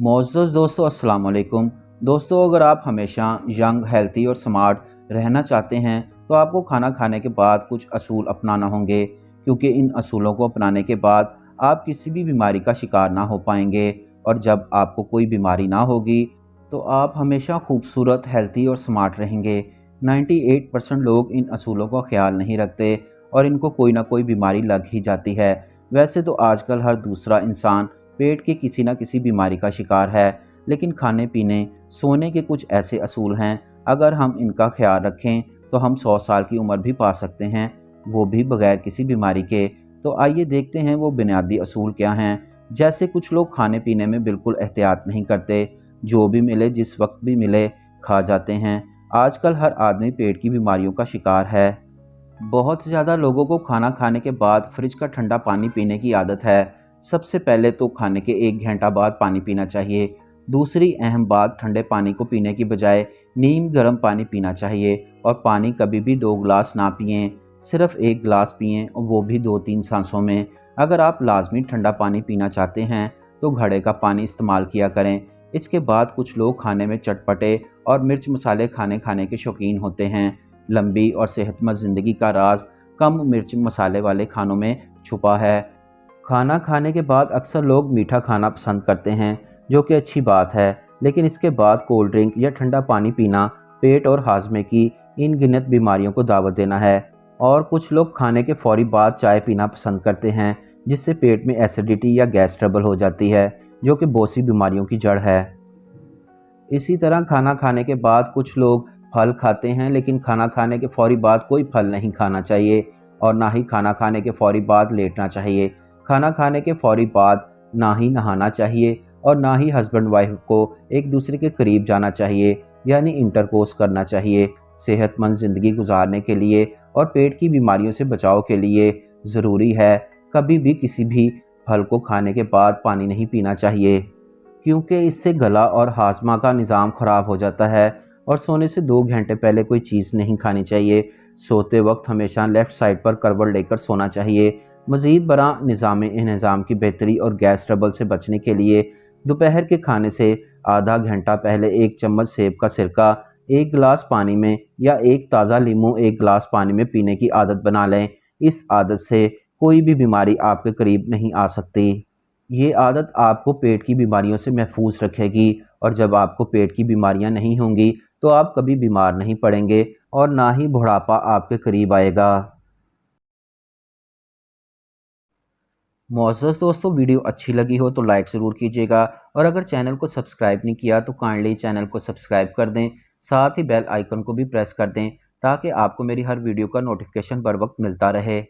मोअज़्ज़ज़ दोस्तों, अस्सलाम वालेकुम। दोस्तों, अगर आप हमेशा यंग, हेल्थी और स्मार्ट रहना चाहते हैं तो आपको खाना खाने के बाद कुछ असूल अपनाना होंगे, क्योंकि इन असूलों को अपनाने के बाद आप किसी भी बीमारी का शिकार ना हो पाएंगे। और जब आपको कोई बीमारी ना होगी तो आप हमेशा खूबसूरत, हेल्थी और स्मार्ट रहेंगे। 98% लोग इन असूलों का ख्याल नहीं रखते और इनको कोई ना कोई बीमारी लग ही जाती है। वैसे तो आजकल हर दूसरा इंसान पेट की किसी न किसी बीमारी का शिकार है, लेकिन खाने पीने, सोने के कुछ ऐसे असूल हैं, अगर हम इनका ख्याल रखें तो हम 100 साल की उम्र भी पा सकते हैं, वो भी बगैर किसी बीमारी के। तो आइए देखते हैं वो बुनियादी असूल क्या हैं। जैसे कुछ लोग खाने पीने में बिल्कुल एहतियात नहीं करते, जो भी मिले जिस वक्त भी मिले खा जाते हैं। आजकल हर आदमी पेट की बीमारियों का शिकार है। बहुत ज़्यादा लोगों को खाना खाने के बाद फ्रिज का ठंडा पानी पीने की आदत है। सबसे पहले तो खाने के 1 घंटा बाद पानी पीना चाहिए। दूसरी अहम बात, ठंडे पानी को पीने की बजाय नीम गर्म पानी पीना चाहिए। और पानी कभी भी 2 गिलास ना पिएं, सिर्फ 1 गिलास पिएं, और वो भी 2-3 सांसों में। अगर आप लाजमी ठंडा पानी पीना चाहते हैं तो घड़े का पानी इस्तेमाल किया करें। इसके बाद कुछ लोग खाने में चटपटे और मिर्च मसाले खाने के शौकीन होते हैं। लंबी और सेहतमंद ज़िंदगी का राज कम मिर्च मसाले वाले खानों में छुपा है। खाना खाने के बाद अक्सर लोग मीठा खाना पसंद करते हैं, जो कि अच्छी बात है, लेकिन इसके बाद कोल्ड ड्रिंक या ठंडा पानी पीना पेट और हाजमे की इन गिनत बीमारियों को दावत देना है। और कुछ लोग खाने के फौरी बाद चाय पीना पसंद करते हैं, जिससे पेट में एसिडिटी या गैस ट्रबल हो जाती है, जो कि बहुत सी बीमारियों की जड़ है। इसी तरह खाना खाने के बाद कुछ लोग फल खाते हैं, लेकिन खाना खाने के फौरी बाद कोई फल नहीं खाना चाहिए और ना ही खाना खाने के फौरी बाद लेटना चाहिए। खाना खाने के फौरी बाद ना ही नहाना चाहिए और ना ही हस्बैंड वाइफ को एक दूसरे के करीब जाना चाहिए, यानी इंटरकोर्स करना चाहिए। सेहतमंद ज़िंदगी गुजारने के लिए और पेट की बीमारियों से बचाव के लिए ज़रूरी है कभी भी किसी भी फल को खाने के बाद पानी नहीं पीना चाहिए, क्योंकि इससे गला और हाजमा का निज़ाम ख़राब हो जाता है। और सोने से 2 घंटे पहले कोई चीज़ नहीं खानी चाहिए। सोते वक्त हमेशा लेफ़्ट साइड पर करवट लेकर सोना चाहिए। मज़ीद बरा निज़ाम की बेहतरी और गैस ट्रबल से बचने के लिए दोपहर के खाने से आधा घंटा पहले 1 चम्मच सेब का सिरका 1 गिलास पानी में या एक ताज़ा लीमू 1 गिलास पानी में पीने की आदत बना लें। इस आदत से कोई भी बीमारी आपके करीब नहीं आ सकती। ये आदत आपको पेट की बीमारियों से महफूज रखेगी, और जब आपको पेट की बीमारियां नहीं होंगी तो आप कभी बीमार नहीं पड़ेंगे और ना ही बुढ़ापा आपके करीब आएगा। मुअज़्ज़ज़ दोस्तों, वीडियो अच्छी लगी हो तो लाइक ज़रूर कीजिएगा, और अगर चैनल को सब्सक्राइब नहीं किया तो काइंडली चैनल को सब्सक्राइब कर दें, साथ ही बेल आइकन को भी प्रेस कर दें, ताकि आपको मेरी हर वीडियो का नोटिफिकेशन बर वक्त मिलता रहे।